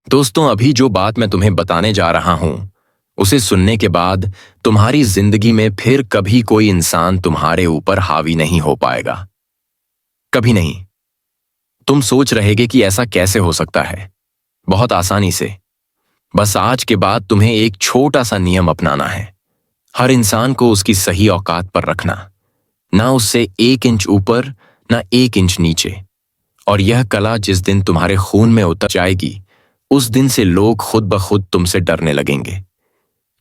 दोस्तों, अभी जो बात मैं तुम्हें बताने जा रहा हूं, उसे सुनने के बाद तुम्हारी जिंदगी में फिर कभी कोई इंसान तुम्हारे ऊपर हावी नहीं हो पाएगा। कभी नहीं। तुम सोच रहेगे कि ऐसा कैसे हो सकता है। बहुत आसानी से। बस आज के बाद तुम्हें एक छोटा सा नियम अपनाना है। हर इंसान को उसकी सही औकात पर रखना, ना उससे 1 इंच ऊपर, ना 1 इंच नीचे। और यह कला जिस दिन तुम्हारे खून में उतर जाएगी, उस दिन से लोग खुद ब खुद तुमसे डरने लगेंगे,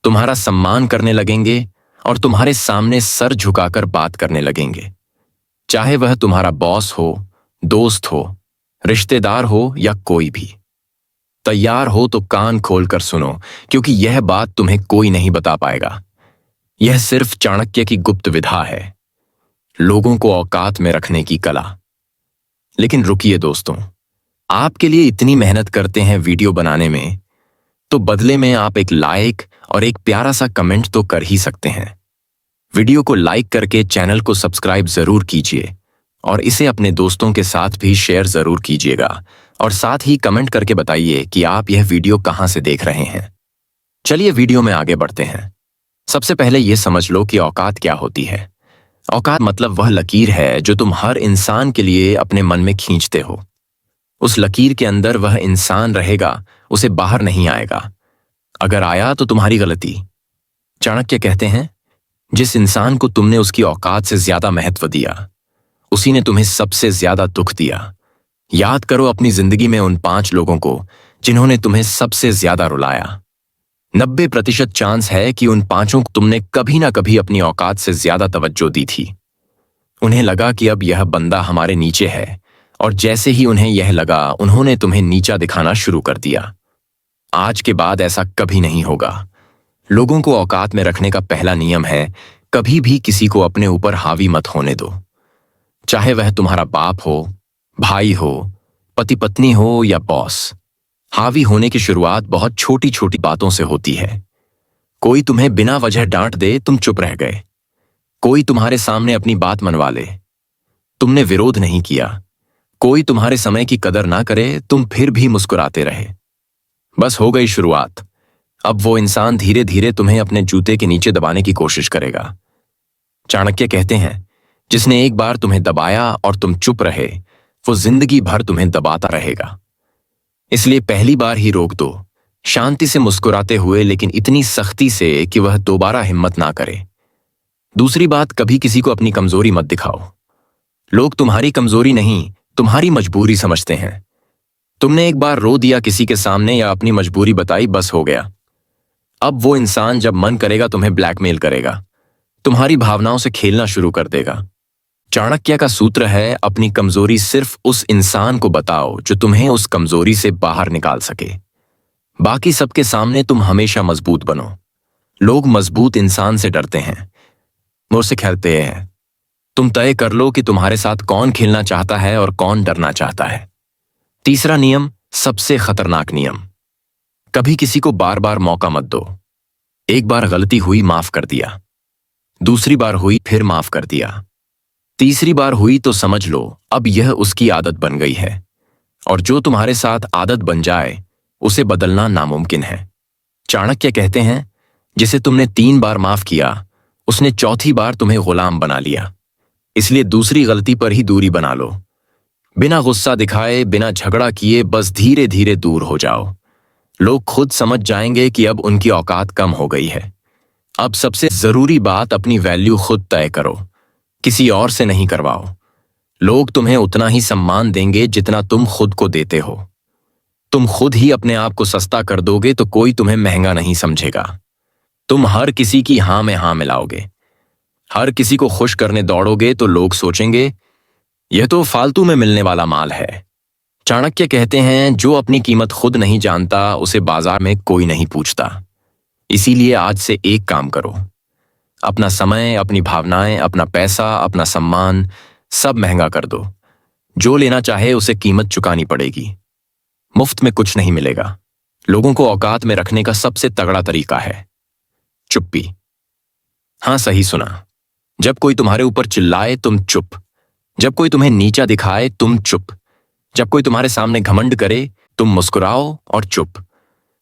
तुम्हारा सम्मान करने लगेंगे और तुम्हारे सामने सर झुकाकर बात करने लगेंगे। चाहे वह तुम्हारा बॉस हो, दोस्त हो, रिश्तेदार हो या कोई भी। तैयार हो तो कान खोलकर सुनो, क्योंकि यह बात तुम्हें कोई नहीं बता पाएगा। यह सिर्फ चाणक्य की गुप्त विधा है, लोगों को औकात में रखने की कला। लेकिन रुकिए दोस्तों, आपके लिए इतनी मेहनत करते हैं वीडियो बनाने में, तो बदले में आप एक लाइक और एक प्यारा सा कमेंट तो कर ही सकते हैं। वीडियो को लाइक करके चैनल को सब्सक्राइब जरूर कीजिए और इसे अपने दोस्तों के साथ भी शेयर जरूर कीजिएगा। और साथ ही कमेंट करके बताइए कि आप यह वीडियो कहां से देख रहे हैं। चलिए वीडियो में आगे बढ़ते हैं। सबसे पहले यह समझ लो कि औकात क्या होती है। औकात मतलब वह लकीर है जो तुम हर इंसान के लिए अपने मन में खींचते हो। उस लकीर के अंदर वह इंसान रहेगा, उसे बाहर नहीं आएगा। अगर आया तो तुम्हारी गलती। चाणक्य कहते हैं, जिस इंसान को तुमने उसकी औकात से ज्यादा महत्व दिया, उसी ने तुम्हें सबसे ज्यादा दुख दिया। याद करो अपनी जिंदगी में उन 5 लोगों को जिन्होंने तुम्हें सबसे ज्यादा रुलाया। 90% चांस है कि उन 5 को तुमने कभी ना कभी अपनी औकात से ज्यादा तवज्जो दी थी। उन्हें लगा कि अब यह बंदा हमारे नीचे है, और जैसे ही उन्हें यह लगा, उन्होंने तुम्हें नीचा दिखाना शुरू कर दिया। आज के बाद ऐसा कभी नहीं होगा। लोगों को औकात में रखने का पहला नियम है, कभी भी किसी को अपने ऊपर हावी मत होने दो। चाहे वह तुम्हारा बाप हो, भाई हो, पति पत्नी हो या बॉस। हावी होने की शुरुआत बहुत छोटी छोटी बातों से होती है। कोई तुम्हें बिना वजह डांट दे, तुम चुप रह गए। कोई तुम्हारे सामने अपनी बात मनवा ले, तुमने विरोध नहीं किया। कोई तुम्हारे समय की कदर ना करे, तुम फिर भी मुस्कुराते रहे। बस हो गई शुरुआत। अब वो इंसान धीरे धीरे तुम्हें अपने जूते के नीचे दबाने की कोशिश करेगा। चाणक्य कहते हैं, जिसने एक बार तुम्हें दबाया और तुम चुप रहे, वो जिंदगी भर तुम्हें दबाता रहेगा। इसलिए पहली बार ही रोक दो, शांति से मुस्कुराते हुए, लेकिन इतनी सख्ती से कि वह दोबारा हिम्मत ना करे। दूसरी बात, कभी किसी को अपनी कमजोरी मत दिखाओ। लोग तुम्हारी कमजोरी नहीं, तुम्हारी मजबूरी समझते हैं। तुमने एक बार रो दिया किसी के सामने या अपनी मजबूरी बताई, बस हो गया। अब वो इंसान जब मन करेगा तुम्हें ब्लैकमेल करेगा, तुम्हारी भावनाओं से खेलना शुरू कर देगा। चाणक्य का सूत्र है, अपनी कमजोरी सिर्फ उस इंसान को बताओ जो तुम्हें उस कमजोरी से बाहर निकाल सके। बाकी सबके सामने तुम हमेशा मजबूत बनो। लोग मजबूत इंसान से डरते हैं, मुझसे खेलते हैं। तुम तय कर लो कि तुम्हारे साथ कौन खेलना चाहता है और कौन डरना चाहता है। तीसरा नियम, सबसे खतरनाक नियम, कभी किसी को बार बार मौका मत दो। एक बार गलती हुई, माफ कर दिया। दूसरी बार हुई, फिर माफ कर दिया। तीसरी बार हुई तो समझ लो अब यह उसकी आदत बन गई है, और जो तुम्हारे साथ आदत बन जाए, उसे बदलना नामुमकिन है। चाणक्य कहते हैं, जिसे तुमने 3 बार माफ किया, उसने चौथी बार तुम्हें गुलाम बना लिया। इसलिए दूसरी गलती पर ही दूरी बना लो। बिना गुस्सा दिखाए, बिना झगड़ा किए, बस धीरे धीरे दूर हो जाओ। लोग खुद समझ जाएंगे कि अब उनकी औकात कम हो गई है। अब सबसे जरूरी बात, अपनी वैल्यू खुद तय करो, किसी और से नहीं करवाओ। लोग तुम्हें उतना ही सम्मान देंगे जितना तुम खुद को देते हो। तुम खुद ही अपने आप को सस्ता कर दोगे तो कोई तुम्हें महंगा नहीं समझेगा। तुम हर किसी की हां में हां मिलाओगे, हर किसी को खुश करने दौड़ोगे तो लोग सोचेंगे, यह तो फालतू में मिलने वाला माल है। चाणक्य कहते हैं, जो अपनी कीमत खुद नहीं जानता, उसे बाजार में कोई नहीं पूछता। इसीलिए आज से एक काम करो, अपना समय, अपनी भावनाएं, अपना पैसा, अपना सम्मान, सब महंगा कर दो। जो लेना चाहे उसे कीमत चुकानी पड़ेगी। मुफ्त में कुछ नहीं मिलेगा। लोगों को औकात में रखने का सबसे तगड़ा तरीका है चुप्पी। हां, सही सुना। जब कोई तुम्हारे ऊपर चिल्लाए, तुम चुप। जब कोई तुम्हें नीचा दिखाए, तुम चुप। जब कोई तुम्हारे सामने घमंड करे, तुम मुस्कुराओ और चुप।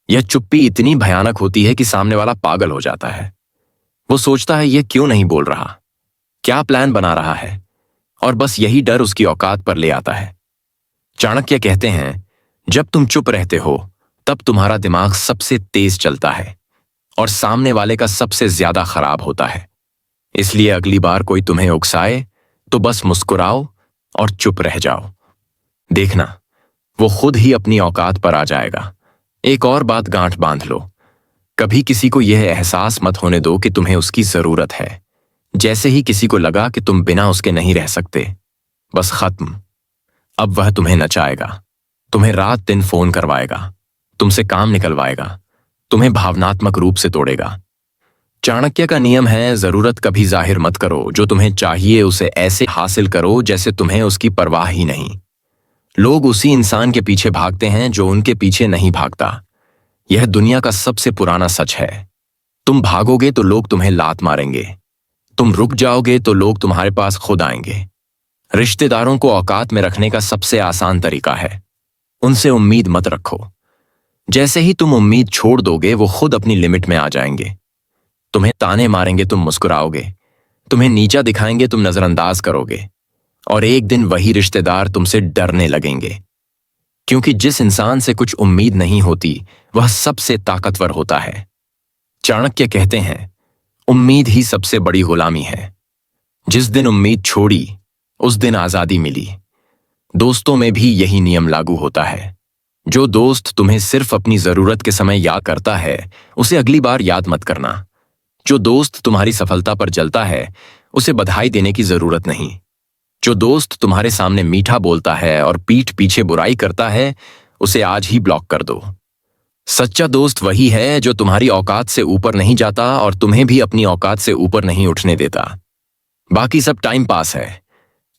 यह चुप्पी इतनी भयानक होती है कि सामने वाला पागल हो जाता है। वो सोचता है, यह क्यों नहीं बोल रहा, क्या प्लान बना रहा है, और बस यही डर उसकी औकात पर ले आता है। चाणक्य कहते हैं, जब तुम चुप रहते हो तब तुम्हारा दिमाग सबसे तेज चलता है और सामने वाले का सबसे ज्यादा खराब होता है। इसलिए अगली बार कोई तुम्हें उकसाए तो बस मुस्कुराओ और चुप रह जाओ। देखना, वो खुद ही अपनी औकात पर आ जाएगा। एक और बात गांठ बांध लो, कभी किसी को यह एहसास मत होने दो कि तुम्हें उसकी जरूरत है। जैसे ही किसी को लगा कि तुम बिना उसके नहीं रह सकते, बस खत्म। अब वह तुम्हें नचाएगा, तुम्हें रात दिन फोन करवाएगा, तुमसे काम निकलवाएगा, तुम्हें भावनात्मक रूप से तोड़ेगा। चाणक्य का नियम है, जरूरत कभी जाहिर मत करो। जो तुम्हें चाहिए उसे ऐसे हासिल करो जैसे तुम्हें उसकी परवाह ही नहीं। लोग उसी इंसान के पीछे भागते हैं जो उनके पीछे नहीं भागता। यह दुनिया का सबसे पुराना सच है। तुम भागोगे तो लोग तुम्हें लात मारेंगे, तुम रुक जाओगे तो लोग तुम्हारे पास खुद आएंगे। रिश्तेदारों को औकात में रखने का सबसे आसान तरीका है, उनसे उम्मीद मत रखो। जैसे ही तुम उम्मीद छोड़ दोगे वो खुद अपनी लिमिट में आ जाएंगे। तुम्हें ताने मारेंगे, तुम मुस्कुराओगे, तुम्हें नीचा दिखाएंगे, तुम नजरअंदाज करोगे, और एक दिन वही रिश्तेदार तुमसे डरने लगेंगे। क्योंकि जिस इंसान से कुछ उम्मीद नहीं होती वह सबसे ताकतवर होता है। चाणक्य कहते हैं, उम्मीद ही सबसे बड़ी गुलामी है। जिस दिन उम्मीद छोड़ी उस दिन आजादी मिली। दोस्तों में भी यही नियम लागू होता है। जो दोस्त तुम्हें सिर्फ अपनी जरूरत के समय याद करता है उसे अगली बार याद मत करना। जो दोस्त तुम्हारी सफलता पर जलता है उसे बधाई देने की जरूरत नहीं। जो दोस्त तुम्हारे सामने मीठा बोलता है और पीठ पीछे बुराई करता है उसे आज ही ब्लॉक कर दो। सच्चा दोस्त वही है जो तुम्हारी औकात से ऊपर नहीं जाता और तुम्हें भी अपनी औकात से ऊपर नहीं उठने देता। बाकी सब टाइम पास है।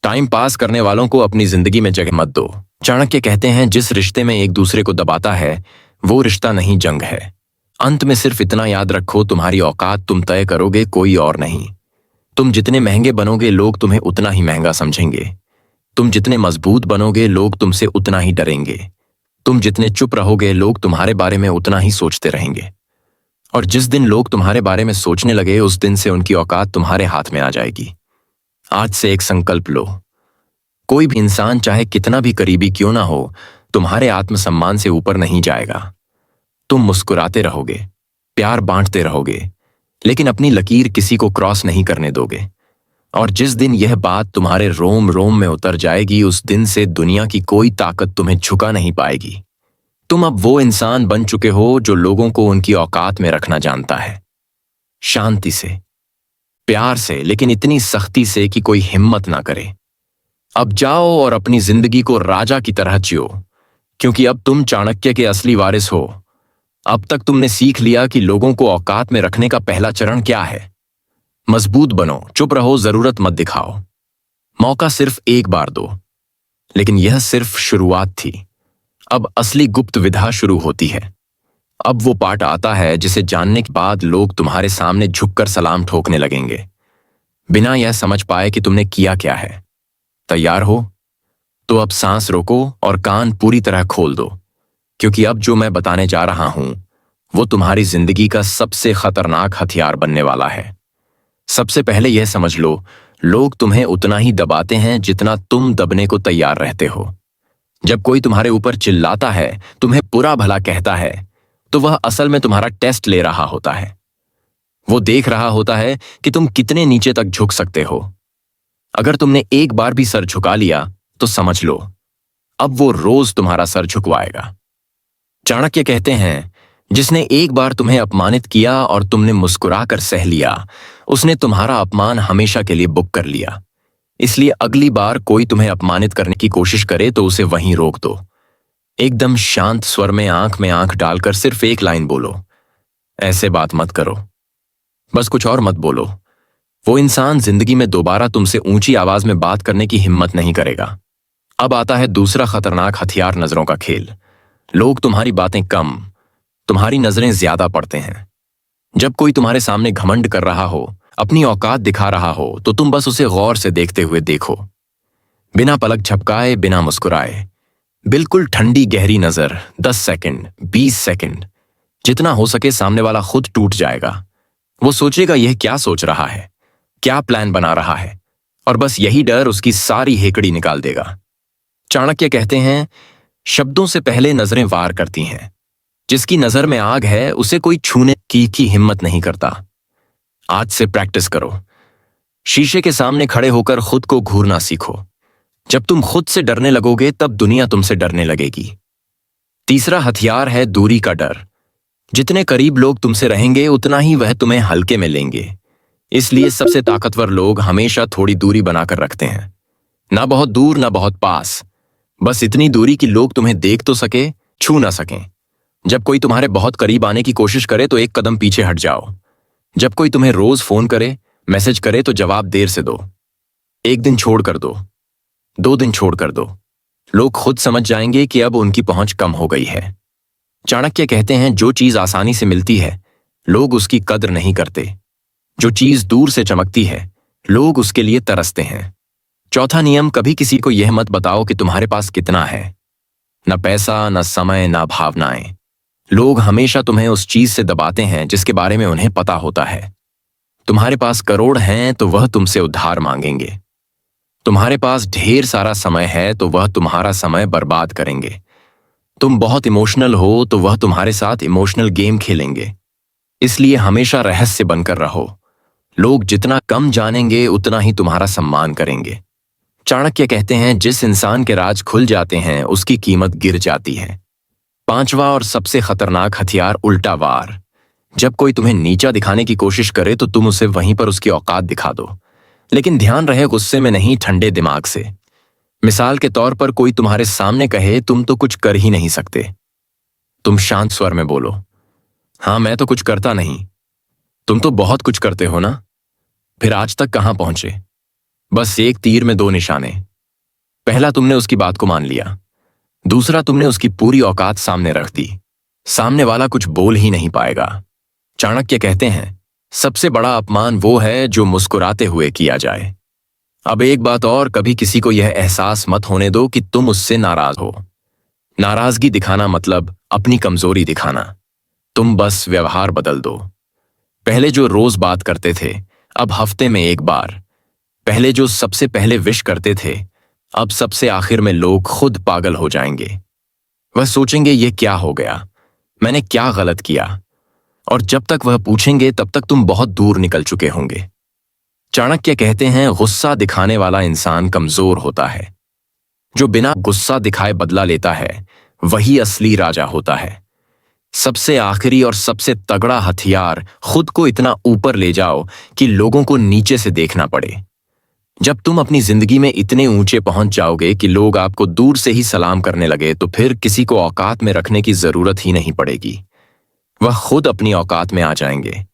टाइम पास करने वालों को अपनी जिंदगी में जगह मत दो। चाणक्य कहते हैं, जिस रिश्ते में एक दूसरे को दबाता है वो रिश्ता नहीं, जंग है। अंत में सिर्फ इतना याद रखो, तुम्हारी औकात तुम तय करोगे, कोई और नहीं। तुम जितने महंगे बनोगे लोग तुम्हें उतना ही महंगा समझेंगे। तुम जितने मजबूत बनोगे लोग तुमसे उतना ही डरेंगे। तुम जितने चुप रहोगे लोग तुम्हारे बारे में उतना ही सोचते रहेंगे। और जिस दिन लोग तुम्हारे बारे में सोचने लगे उस दिन से उनकी औकात तुम्हारे हाथ में आ जाएगी। आज से एक संकल्प लो, कोई भी इंसान चाहे कितना भी करीबी क्यों ना हो तुम्हारे आत्मसम्मान से ऊपर नहीं जाएगा। तुम मुस्कुराते रहोगे, प्यार बांटते रहोगे, लेकिन अपनी लकीर किसी को क्रॉस नहीं करने दोगे। और जिस दिन यह बात तुम्हारे रोम रोम में उतर जाएगी उस दिन से दुनिया की कोई ताकत तुम्हें झुका नहीं पाएगी। तुम अब वो इंसान बन चुके हो जो लोगों को उनकी औकात में रखना जानता है। शांति से, प्यार से, लेकिन इतनी सख्ती से कि कोई हिम्मत ना करे। अब जाओ और अपनी जिंदगी को राजा की तरह जियो, क्योंकि अब तुम चाणक्य के असली वारिस हो। अब तक तुमने सीख लिया कि लोगों को औकात में रखने का पहला चरण क्या है। मजबूत बनो, चुप रहो, जरूरत मत दिखाओ। मौका सिर्फ एक बार दो। लेकिन यह सिर्फ शुरुआत थी। अब असली गुप्त विधा शुरू होती है। अब वो पार्ट आता है जिसे जानने के बाद लोग तुम्हारे सामने झुककर सलाम ठोकने लगेंगे, बिना यह समझ पाए कि तुमने किया क्या है। तैयार हो? तो अब सांस रोको और कान पूरी तरह खोल दो, क्योंकि अब जो मैं बताने जा रहा हूं वो तुम्हारी जिंदगी का सबसे खतरनाक हथियार बनने वाला है। सबसे पहले यह समझ लो, लोग तुम्हें उतना ही दबाते हैं जितना तुम दबने को तैयार रहते हो। जब कोई तुम्हारे ऊपर चिल्लाता है, तुम्हें बुरा भला कहता है, तो वह असल में तुम्हारा टेस्ट ले रहा होता है। वो देख रहा होता है कि तुम कितने नीचे तक झुक सकते हो। अगर तुमने एक बार भी सर झुका लिया तो समझ लो अब वो रोज तुम्हारा सर झुकवाएगा। चाणक्य कहते हैं, जिसने एक बार तुम्हें अपमानित किया और तुमने मुस्कुराकर सह लिया, उसने तुम्हारा अपमान हमेशा के लिए बुक कर लिया। इसलिए अगली बार कोई तुम्हें अपमानित करने की कोशिश करे तो उसे वहीं रोक दो। एकदम शांत स्वर में आंख डालकर सिर्फ एक लाइन बोलो, ऐसे बात मत करो। बस कुछ और मत बोलो। वो इंसान जिंदगी में दोबारा तुमसे ऊंची आवाज में बात करने की हिम्मत नहीं करेगा। अब आता है दूसरा खतरनाक हथियार, नजरों का खेल। लोग तुम्हारी बातें कम, तुम्हारी नजरें ज्यादा पढ़ते हैं। जब कोई तुम्हारे सामने घमंड कर रहा हो, अपनी औकात दिखा रहा हो, तो तुम बस उसे गौर से देखते हुए देखो, बिना पलक झपकाए, बिना मुस्कुराए, बिल्कुल ठंडी गहरी नजर, 10 सेकंड, 20 सेकंड, जितना हो सके सामने वाला खुद टूट जाएगा। वो सोचेगा यह क्या सोच रहा है, क्या प्लान बना रहा है, और बस यही डर उसकी सारी हेकड़ी निकाल देगा। चाणक्य कहते हैं, शब्दों से पहले नजरें वार करती हैं। जिसकी नजर में आग है उसे कोई छूने की हिम्मत नहीं करता। आज से प्रैक्टिस करो। शीशे के सामने खड़े होकर खुद को घूरना सीखो। जब तुम खुद से डरने लगोगे तब दुनिया तुमसे डरने लगेगी। तीसरा हथियार है दूरी का डर। जितने करीब लोग तुमसे रहेंगे उतना ही वह तुम्हें हल्के में लेंगे। इसलिए सबसे ताकतवर लोग हमेशा थोड़ी दूरी बनाकर रखते हैं। ना बहुत दूर ना बहुत पास, बस इतनी दूरी कि लोग तुम्हें देख तो सके, छू ना सकें। जब कोई तुम्हारे बहुत करीब आने की कोशिश करे तो एक कदम पीछे हट जाओ। जब कोई तुम्हें रोज फोन करे, मैसेज करे तो जवाब देर से दो। 1 दिन छोड़ कर दो, 2 दिन छोड़ कर दो। लोग खुद समझ जाएंगे कि अब उनकी पहुंच कम हो गई है। चाणक्य कहते हैं, जो चीज आसानी से मिलती है लोग उसकी कद्र नहीं करते। जो चीज दूर से चमकती है लोग उसके लिए तरसते हैं। चौथा नियम, कभी किसी को यह मत बताओ कि तुम्हारे पास कितना है। न पैसा, न समय, न भावनाएं। लोग हमेशा तुम्हें उस चीज से दबाते हैं जिसके बारे में उन्हें पता होता है। तुम्हारे पास करोड़ हैं तो वह तुमसे उधार मांगेंगे। तुम्हारे पास ढेर सारा समय है तो वह तुम्हारा समय बर्बाद करेंगे। तुम बहुत इमोशनल हो तो वह तुम्हारे साथ इमोशनल गेम खेलेंगे। इसलिए हमेशा रहस्य बनकर रहो। लोग जितना कम जानेंगे उतना ही तुम्हारा सम्मान करेंगे। चाणक्य कहते हैं, जिस इंसान के राज खुल जाते हैं उसकी कीमत गिर जाती है। पांचवा और सबसे खतरनाक हथियार, उल्टा वार। जब कोई तुम्हें नीचा दिखाने की कोशिश करे तो तुम उसे वहीं पर उसकी औकात दिखा दो, लेकिन ध्यान रहे गुस्से में नहीं, ठंडे दिमाग से। मिसाल के तौर पर कोई तुम्हारे सामने कहे, तुम तो कुछ कर ही नहीं सकते। तुम शांत स्वर में बोलो, हाँ मैं तो कुछ करता नहीं। तुम तो बहुत कुछ करते हो ना। फिर आज तक कहां पहुंचे? बस एक तीर में 2 निशाने। पहला, तुमने उसकी बात को मान लिया। दूसरा, तुमने उसकी पूरी औकात सामने रख दी। सामने वाला कुछ बोल ही नहीं पाएगा। चाणक्य कहते हैं, सबसे बड़ा अपमान वो है जो मुस्कुराते हुए किया जाए। अब एक बात और, कभी किसी को यह एहसास मत होने दो कि तुम उससे नाराज हो। नाराजगी दिखाना मतलब अपनी कमजोरी दिखाना। तुम बस व्यवहार बदल दो। पहले जो रोज बात करते थे अब हफ्ते में 1 बार। पहले जो सबसे पहले विश करते थे अब सबसे आखिर में लोग खुद पागल हो जाएंगे। वह सोचेंगे, ये क्या हो गया, मैंने क्या गलत किया? और जब तक वह पूछेंगे तब तक तुम बहुत दूर निकल चुके होंगे। चाणक्य कहते हैं, गुस्सा दिखाने वाला इंसान कमजोर होता है। जो बिना गुस्सा दिखाए बदला लेता है वही असली राजा होता है। सबसे आखिरी और सबसे तगड़ा हथियार, खुद को इतना ऊपर ले जाओ कि लोगों को नीचे से देखना पड़े। जब तुम अपनी जिंदगी में इतने ऊंचे पहुंच जाओगे कि लोग आपको दूर से ही सलाम करने लगे तो फिर किसी को औकात में रखने की जरूरत ही नहीं पड़ेगी। वह खुद अपनी औकात में आ जाएंगे।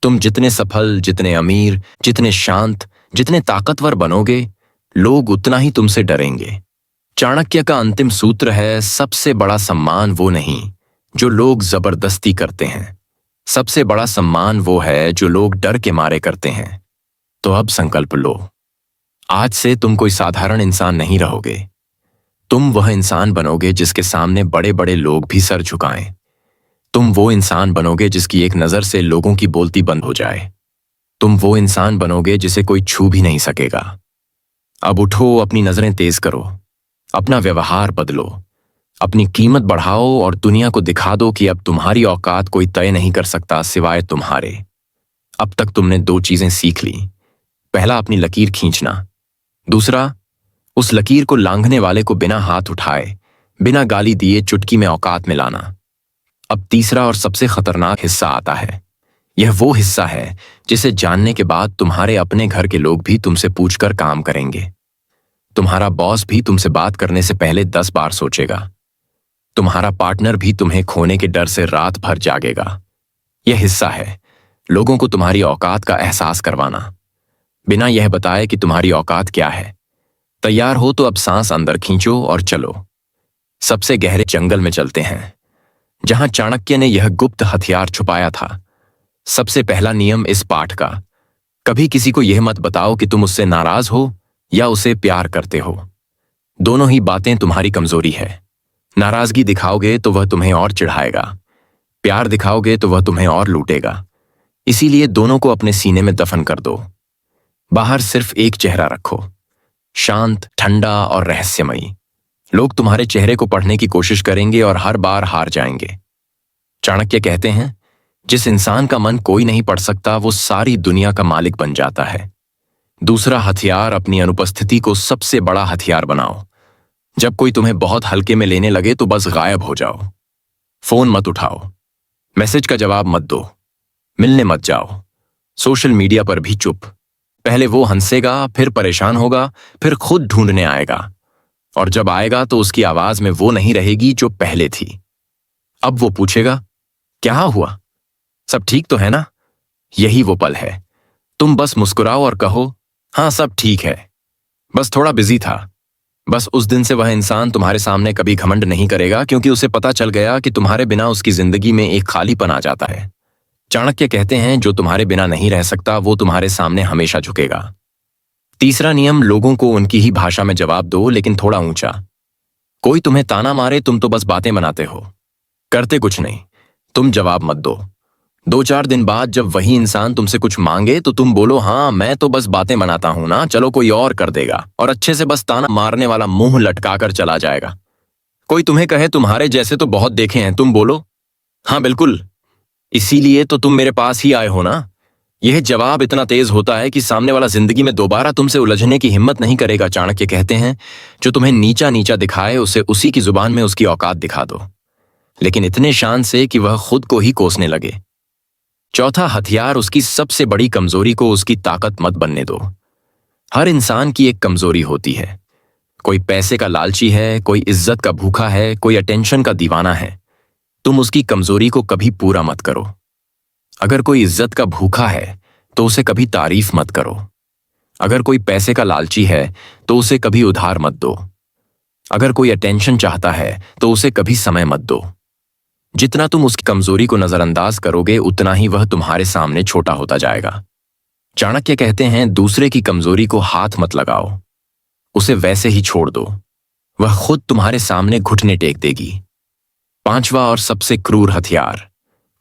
तुम जितने सफल, जितने अमीर, जितने शांत, जितने ताकतवर बनोगे लोग उतना ही तुमसे डरेंगे। चाणक्य का अंतिम सूत्र है, सबसे बड़ा सम्मान वो नहीं जो लोग जबरदस्ती करते हैं, सबसे बड़ा सम्मान वो है जो लोग डर के मारे करते हैं। तो अब संकल्प लो, आज से तुम कोई साधारण इंसान नहीं रहोगे। तुम वह इंसान बनोगे जिसके सामने बड़े बड़े लोग भी सर झुकाएं। तुम वो इंसान बनोगे जिसकी एक नजर से लोगों की बोलती बंद हो जाए। तुम वो इंसान बनोगे जिसे कोई छू भी नहीं सकेगा। अब उठो, अपनी नजरें तेज करो, अपना व्यवहार बदलो, अपनी कीमत बढ़ाओ और दुनिया को दिखा दो कि अब तुम्हारी औकात कोई तय नहीं कर सकता सिवाय तुम्हारे। अब तक तुमने 2 चीजें सीख ली। पहला, अपनी लकीर खींचना। दूसरा, उस लकीर को लांघने वाले को बिना हाथ उठाए, बिना गाली दिए चुटकी में औकात में लाना। अब तीसरा और सबसे खतरनाक हिस्सा आता है। यह वो हिस्सा है जिसे जानने के बाद तुम्हारे अपने घर के लोग भी तुमसे पूछकर काम करेंगे। तुम्हारा बॉस भी तुमसे बात करने से पहले 10 बार सोचेगा। तुम्हारा पार्टनर भी तुम्हें खोने के डर से रात भर जागेगा। यह हिस्सा है लोगों को तुम्हारी औकात का एहसास करवाना, बिना यह बताए कि तुम्हारी औकात क्या है। तैयार हो तो अब सांस अंदर खींचो और चलो। सबसे गहरे जंगल में चलते हैं जहां चाणक्य ने यह गुप्त हथियार छुपाया था। सबसे पहला नियम इस पाठ का, कभी किसी को यह मत बताओ कि तुम उससे नाराज हो या उसे प्यार करते हो। दोनों ही बातें तुम्हारी कमजोरी है। नाराजगी दिखाओगे तो वह तुम्हें और चिढ़ाएगा, प्यार दिखाओगे तो वह तुम्हें और लूटेगा। इसीलिए दोनों को अपने सीने में दफन कर दो। बाहर सिर्फ एक चेहरा रखो, शांत, ठंडा और रहस्यमयी। लोग तुम्हारे चेहरे को पढ़ने की कोशिश करेंगे और हर बार हार जाएंगे। चाणक्य कहते हैं, जिस इंसान का मन कोई नहीं पढ़ सकता वो सारी दुनिया का मालिक बन जाता है। दूसरा हथियार, अपनी अनुपस्थिति को सबसे बड़ा हथियार बनाओ। जब कोई तुम्हें बहुत हल्के में लेने लगे तो बस गायब हो जाओ। फोन मत उठाओ, मैसेज का जवाब मत दो, मिलने मत जाओ, सोशल मीडिया पर भी चुप। पहले वो हंसेगा, फिर परेशान होगा, फिर खुद ढूंढने आएगा, और जब आएगा तो उसकी आवाज में वो नहीं रहेगी जो पहले थी। अब वो पूछेगा, क्या हुआ, सब ठीक तो है ना? यही वो पल है। तुम बस मुस्कुराओ और कहो, हाँ सब ठीक है, बस थोड़ा बिजी था। बस उस दिन से वह इंसान तुम्हारे सामने कभी घमंड नहीं करेगा, क्योंकि उसे पता चल गया कि तुम्हारे बिना उसकी जिंदगी में एक खालीपन आ जाता है। चाणक्य कहते हैं, जो तुम्हारे बिना नहीं रह सकता वो तुम्हारे सामने हमेशा झुकेगा। तीसरा नियम, लोगों को उनकी ही भाषा में जवाब दो, लेकिन थोड़ा ऊंचा। कोई तुम्हें ताना मारे, तुम तो बस बातें बनाते हो, करते कुछ नहीं। तुम जवाब मत दो। 2-4 दिन बाद जब वही इंसान तुमसे कुछ मांगे तो तुम बोलो, हाँ मैं तो बस बातें बनाता हूं ना, चलो कोई और कर देगा, और अच्छे से बस ताना मारने वाला मुंह लटकाकर चला जाएगा। कोई तुम्हें कहे, तुम्हारे जैसे तो बहुत देखे हैं, तुम बोलो, हाँ बिल्कुल, इसीलिए तो तुम मेरे पास ही आए हो ना। यह जवाब इतना तेज होता है कि सामने वाला जिंदगी में दोबारा तुमसे उलझने की हिम्मत नहीं करेगा। चाणक्य कहते हैं, जो तुम्हें नीचा नीचा दिखाए उसे उसी की जुबान में उसकी औकात दिखा दो, लेकिन इतने शान से कि वह खुद को ही कोसने लगे। चौथा हथियार, उसकी सबसे बड़ी कमजोरी को उसकी ताकत मत बनने दो। हर इंसान की एक कमजोरी होती है। कोई पैसे का लालची है, कोई इज्जत का भूखा है, कोई अटेंशन का दीवाना है। तुम उसकी कमजोरी को कभी पूरा मत करो। अगर कोई इज्जत का भूखा है तो उसे कभी तारीफ मत करो। अगर कोई पैसे का लालची है तो उसे कभी उधार मत दो। अगर कोई अटेंशन चाहता है तो उसे कभी समय मत दो। जितना तुम उसकी कमजोरी को नजरअंदाज करोगे उतना ही वह तुम्हारे सामने छोटा होता जाएगा। चाणक्य कहते हैं, दूसरे की कमजोरी को हाथ मत लगाओ, उसे वैसे ही छोड़ दो, वह खुद तुम्हारे सामने घुटने टेक देगी। पांचवा और सबसे क्रूर हथियार,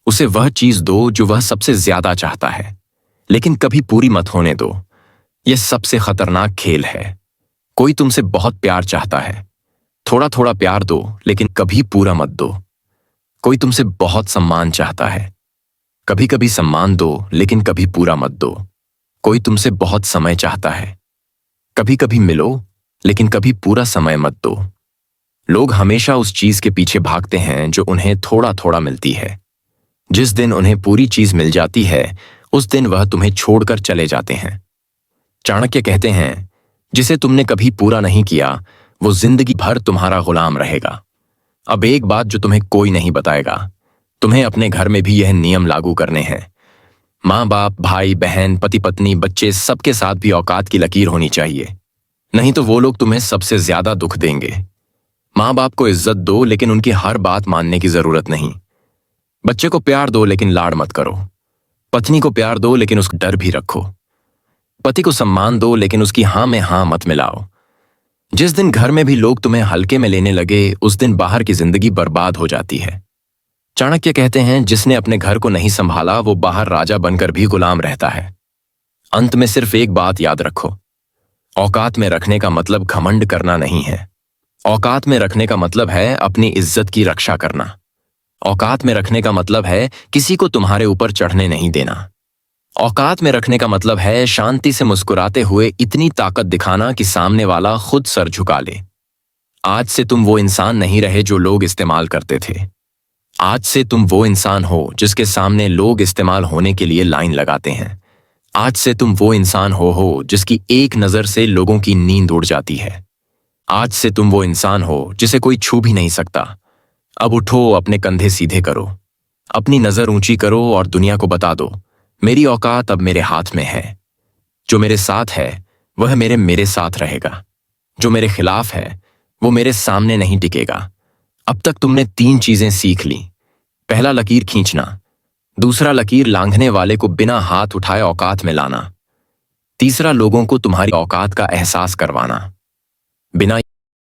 उसे वह चीज दो जो वह सबसे ज्यादा चाहता है, लेकिन कभी पूरी मत होने दो। यह सबसे खतरनाक खेल है। कोई तुमसे बहुत प्यार चाहता है, थोड़ा थोड़ा प्यार दो, लेकिन कभी पूरा मत दो। कोई तुमसे बहुत सम्मान चाहता है, कभी कभी सम्मान दो, लेकिन कभी पूरा मत दो। कोई तुमसे बहुत समय चाहता है, कभी कभी मिलो, लेकिन कभी पूरा समय मत दो। लोग हमेशा उस चीज के पीछे भागते हैं जो उन्हें थोड़ा थोड़ा मिलती है। जिस दिन उन्हें पूरी चीज मिल जाती है उस दिन वह तुम्हें छोड़कर चले जाते हैं। चाणक्य कहते हैं, जिसे तुमने कभी पूरा नहीं किया वो जिंदगी भर तुम्हारा गुलाम रहेगा। अब एक बात जो तुम्हें कोई नहीं बताएगा, तुम्हें अपने घर में भी यह नियम लागू करने हैं। माँ बाप, भाई बहन, पति पत्नी, बच्चे, सबके साथ भी औकात की लकीर होनी चाहिए, नहीं तो वो लोग तुम्हें सबसे ज्यादा दुख देंगे। माँ बाप को इज्जत दो, लेकिन उनकी हर बात मानने की जरूरत नहीं। बच्चे को प्यार दो, लेकिन लाड़ मत करो। पत्नी को प्यार दो, लेकिन उसका डर भी रखो। पति को सम्मान दो, लेकिन उसकी हाँ में हाँ मत मिलाओ। जिस दिन घर में भी लोग तुम्हें हल्के में लेने लगे उस दिन बाहर की जिंदगी बर्बाद हो जाती है। चाणक्य कहते हैं, जिसने अपने घर को नहीं संभाला वो बाहर राजा बनकर भी गुलाम रहता है। अंत में सिर्फ एक बात याद रखो, औकात में रखने का मतलब घमंड करना नहीं है। औकात में रखने का मतलब है अपनी इज्जत की रक्षा करना। औकात में रखने का मतलब है किसी को तुम्हारे ऊपर चढ़ने नहीं देना। औकात में रखने का मतलब है शांति से मुस्कुराते हुए इतनी ताकत दिखाना कि सामने वाला खुद सर झुका ले। आज से तुम वो इंसान नहीं रहे जो लोग इस्तेमाल करते थे। आज से तुम वो इंसान हो जिसके सामने लोग इस्तेमाल होने के लिए लाइन लगाते हैं। आज से तुम वो इंसान हो जिसकी एक नजर से लोगों की नींद उड़ जाती है। आज से तुम वो इंसान हो जिसे कोई छू भी नहीं सकता। अब उठो, अपने कंधे सीधे करो, अपनी नजर ऊंची करो और दुनिया को बता दो, मेरी औकात अब मेरे हाथ में है। जो मेरे साथ है वह मेरे साथ रहेगा, जो मेरे खिलाफ है वो मेरे सामने नहीं टिकेगा। अब तक तुमने 3 चीजें सीख ली। पहला, लकीर खींचना। दूसरा, लकीर लांघने वाले को बिना हाथ उठाए औकात में लाना। तीसरा, लोगों को तुम्हारी औकात का एहसास करवाना। बिना